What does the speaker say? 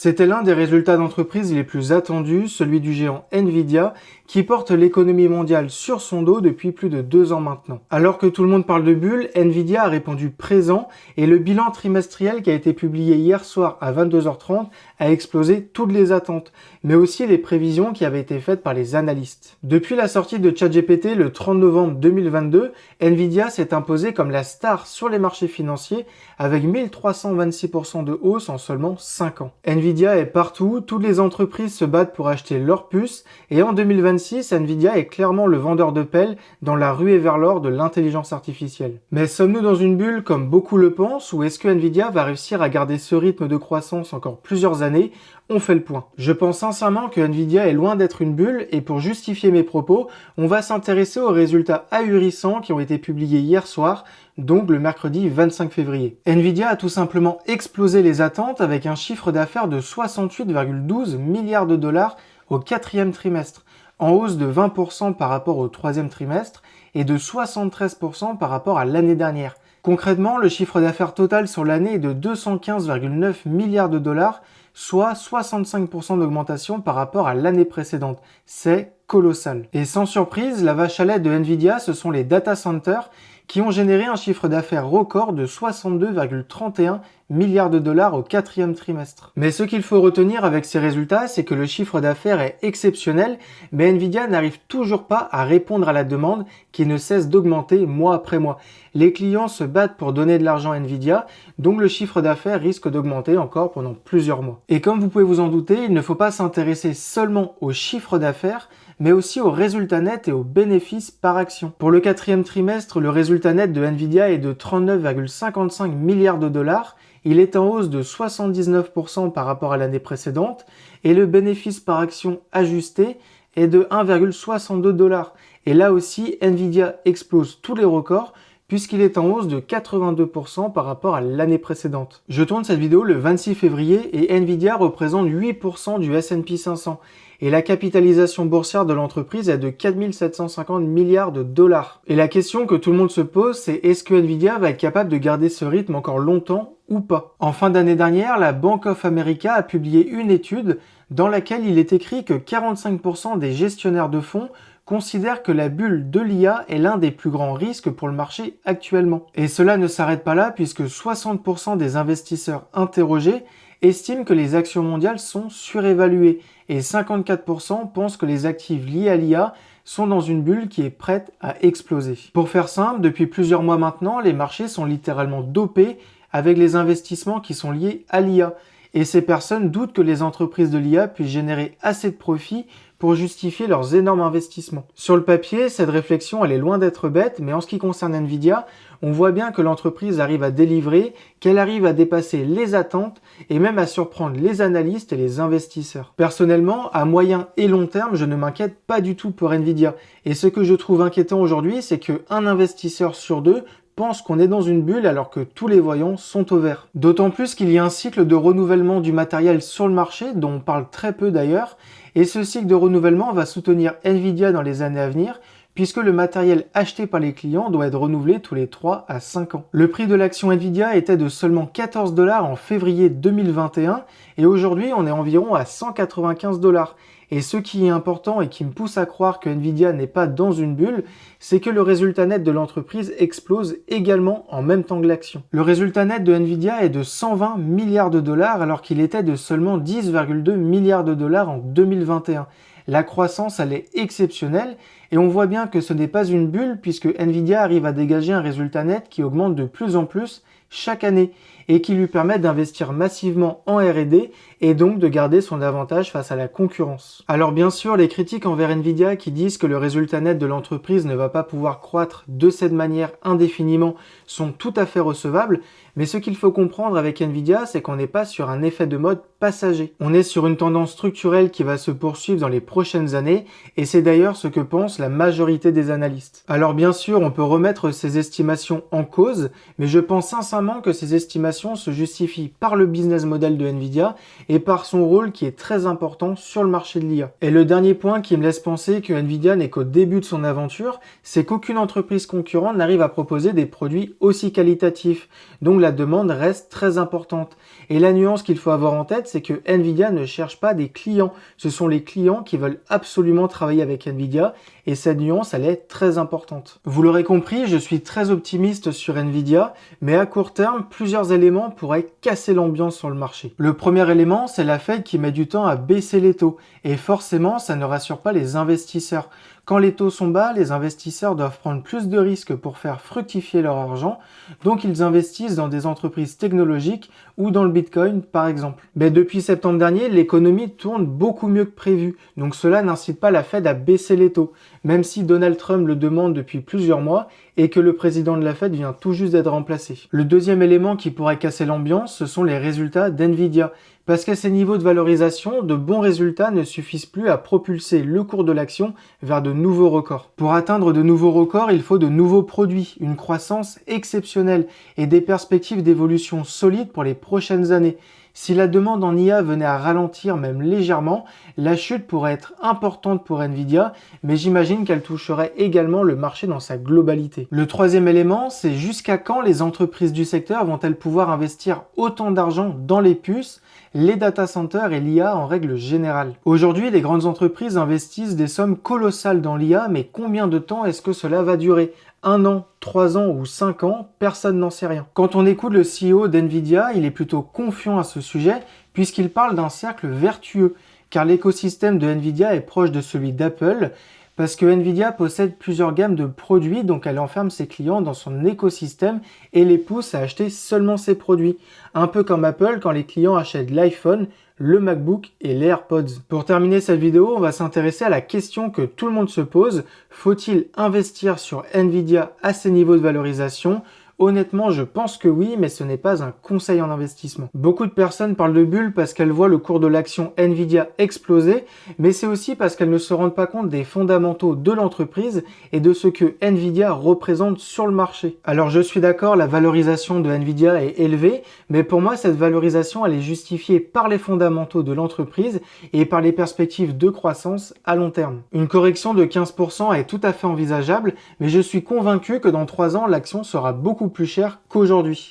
C'était l'un des résultats d'entreprise les plus attendus, celui du géant Nvidia, qui porte l'économie mondiale sur son dos depuis plus de 2 ans maintenant. Alors que tout le monde parle de bulle, Nvidia a répondu présent et le bilan trimestriel qui a été publié hier soir à 22h30 a explosé toutes les attentes, mais aussi les prévisions qui avaient été faites par les analystes. Depuis la sortie de ChatGPT le 30 novembre 2022, Nvidia s'est imposé comme la star sur les marchés financiers avec 1326% de hausse en seulement 5 ans. Nvidia est partout, toutes les entreprises se battent pour acheter leurs puces et en 2026, Nvidia est clairement le vendeur de pelles dans la ruée vers l'or de l'intelligence artificielle. Mais sommes-nous dans une bulle comme beaucoup le pensent ou est-ce que Nvidia va réussir à garder ce rythme de croissance encore plusieurs années? On fait le point. Je pense sincèrement que Nvidia est loin d'être une bulle et pour justifier mes propos, on va s'intéresser aux résultats ahurissants qui ont été publiés hier soir, donc le mercredi 25 février. Nvidia a tout simplement explosé les attentes avec un chiffre d'affaires de 68,12 milliards de dollars au quatrième trimestre, en hausse de 20% par rapport au troisième trimestre et de 73% par rapport à l'année dernière. Concrètement, le chiffre d'affaires total sur l'année est de 215,9 milliards de dollars, soit 65% d'augmentation par rapport à l'année précédente. C'est colossal. Et sans surprise, la vache à lait de Nvidia, ce sont les data centers qui ont généré un chiffre d'affaires record de 62,31 milliards de dollars au quatrième trimestre. Mais ce qu'il faut retenir avec ces résultats, c'est que le chiffre d'affaires est exceptionnel, mais Nvidia n'arrive toujours pas à répondre à la demande qui ne cesse d'augmenter mois après mois. Les clients se battent pour donner de l'argent à Nvidia, donc le chiffre d'affaires risque d'augmenter encore pendant plusieurs mois. Et comme vous pouvez vous en douter, il ne faut pas s'intéresser seulement au chiffre d'affaires, mais aussi aux résultats nets et aux bénéfices par action. Pour le quatrième trimestre, le résultat net de Nvidia est de 39,55 milliards de dollars. Il est en hausse de 79% par rapport à l'année précédente et le bénéfice par action ajusté est de 1,62 $. Et là aussi, Nvidia explose tous les records puisqu'il est en hausse de 82% par rapport à l'année précédente. Je tourne cette vidéo le 26 février et Nvidia représente 8% du S&P 500 et la capitalisation boursière de l'entreprise est de 4 750 milliards de dollars. Et la question que tout le monde se pose, c'est est-ce que Nvidia va être capable de garder ce rythme encore longtemps ou pas? En fin d'année dernière, la Bank of America a publié une étude dans laquelle il est écrit que 45% des gestionnaires de fonds considèrent que la bulle de l'IA est l'un des plus grands risques pour le marché actuellement. Et cela ne s'arrête pas là puisque 60% des investisseurs interrogés estiment que les actions mondiales sont surévaluées et 54% pensent que les actifs liés à l'IA sont dans une bulle qui est prête à exploser. Pour faire simple, depuis plusieurs mois maintenant, les marchés sont littéralement dopés avec les investissements qui sont liés à l'IA. Et ces personnes doutent que les entreprises de l'IA puissent générer assez de profits pour justifier leurs énormes investissements. Sur le papier, cette réflexion elle est loin d'être bête, mais en ce qui concerne Nvidia, on voit bien que l'entreprise arrive à délivrer, qu'elle arrive à dépasser les attentes et même à surprendre les analystes et les investisseurs. Personnellement, à moyen et long terme, je ne m'inquiète pas du tout pour Nvidia. Et ce que je trouve inquiétant aujourd'hui, c'est qu'un investisseur sur deux pense qu'on est dans une bulle alors que tous les voyants sont au vert. D'autant plus qu'il y a un cycle de renouvellement du matériel sur le marché, dont on parle très peu d'ailleurs, et ce cycle de renouvellement va soutenir Nvidia dans les années à venir, puisque le matériel acheté par les clients doit être renouvelé tous les 3 à 5 ans. Le prix de l'action Nvidia était de seulement 14 $ en février 2021, et aujourd'hui on est environ à 195 $. Et ce qui est important et qui me pousse à croire que Nvidia n'est pas dans une bulle, c'est que le résultat net de l'entreprise explose également en même temps que l'action. Le résultat net de Nvidia est de 120 milliards de dollars alors qu'il était de seulement 10,2 milliards de dollars en 2021. La croissance, elle est exceptionnelle et on voit bien que ce n'est pas une bulle puisque Nvidia arrive à dégager un résultat net qui augmente de plus en plus chaque année et qui lui permet d'investir massivement en R&D et donc de garder son avantage face à la concurrence. Alors bien sûr, les critiques envers Nvidia qui disent que le résultat net de l'entreprise ne va pas pouvoir croître de cette manière indéfiniment sont tout à fait recevables, mais ce qu'il faut comprendre avec Nvidia, c'est qu'on n'est pas sur un effet de mode passager. On est sur une tendance structurelle qui va se poursuivre dans les prochaines années et c'est d'ailleurs ce que pense la majorité des analystes. Alors bien sûr, on peut remettre ces estimations en cause, mais je pense sincèrement que ces estimations valorisation se justifie par le business model de Nvidia et par son rôle qui est très important sur le marché de l'IA. Et le dernier point qui me laisse penser que Nvidia n'est qu'au début de son aventure, c'est qu'aucune entreprise concurrente n'arrive à proposer des produits aussi qualitatifs. Donc la demande reste très importante. Et la nuance qu'il faut avoir en tête, c'est que Nvidia ne cherche pas des clients. Ce sont les clients qui veulent absolument travailler avec Nvidia. Et cette nuance, elle est très importante. Vous l'aurez compris, je suis très optimiste sur Nvidia, mais à court terme, plusieurs éléments pourraient casser l'ambiance sur le marché. Le premier élément, c'est la Fed qui met du temps à baisser les taux. Et forcément, ça ne rassure pas les investisseurs. Quand les taux sont bas, les investisseurs doivent prendre plus de risques pour faire fructifier leur argent, donc ils investissent dans des entreprises technologiques ou dans le Bitcoin par exemple. Mais depuis septembre dernier, l'économie tourne beaucoup mieux que prévu, donc cela n'incite pas la Fed à baisser les taux, même si Donald Trump le demande depuis plusieurs mois et que le président de la Fed vient tout juste d'être remplacé. Le deuxième élément qui pourrait casser l'ambiance, ce sont les résultats d'Nvidia. Parce qu'à ces niveaux de valorisation, de bons résultats ne suffisent plus à propulser le cours de l'action vers de nouveaux records. Pour atteindre de nouveaux records, il faut de nouveaux produits, une croissance exceptionnelle et des perspectives d'évolution solides pour les prochaines années. Si la demande en IA venait à ralentir même légèrement, la chute pourrait être importante pour Nvidia, mais j'imagine qu'elle toucherait également le marché dans sa globalité. Le troisième élément, c'est jusqu'à quand les entreprises du secteur vont-elles pouvoir investir autant d'argent dans les puces, les data centers et l'IA en règle générale. Aujourd'hui, les grandes entreprises investissent des sommes colossales dans l'IA, mais combien de temps est-ce que cela va durer ? 1 an, 3 ans ou 5 ans, personne n'en sait rien. Quand on écoute le CEO d'Nvidia, il est plutôt confiant à ce sujet puisqu'il parle d'un cercle vertueux, car l'écosystème de Nvidia est proche de celui d'Apple, parce que Nvidia possède plusieurs gammes de produits, donc elle enferme ses clients dans son écosystème et les pousse à acheter seulement ses produits. Un peu comme Apple quand les clients achètent l'iPhone, le MacBook et les AirPods. Pour terminer cette vidéo, on va s'intéresser à la question que tout le monde se pose. Faut-il investir sur Nvidia à ces niveaux de valorisation ? Honnêtement, je pense que oui, mais ce n'est pas un conseil en investissement. Beaucoup de personnes parlent de bulle parce qu'elles voient le cours de l'action Nvidia exploser, mais c'est aussi parce qu'elles ne se rendent pas compte des fondamentaux de l'entreprise et de ce que Nvidia représente sur le marché. Alors je suis d'accord, la valorisation de Nvidia est élevée, mais pour moi cette valorisation elle est justifiée par les fondamentaux de l'entreprise et par les perspectives de croissance à long terme. Une correction de 15% est tout à fait envisageable, mais je suis convaincu que dans 3 ans l'action sera beaucoup plus cher qu'aujourd'hui.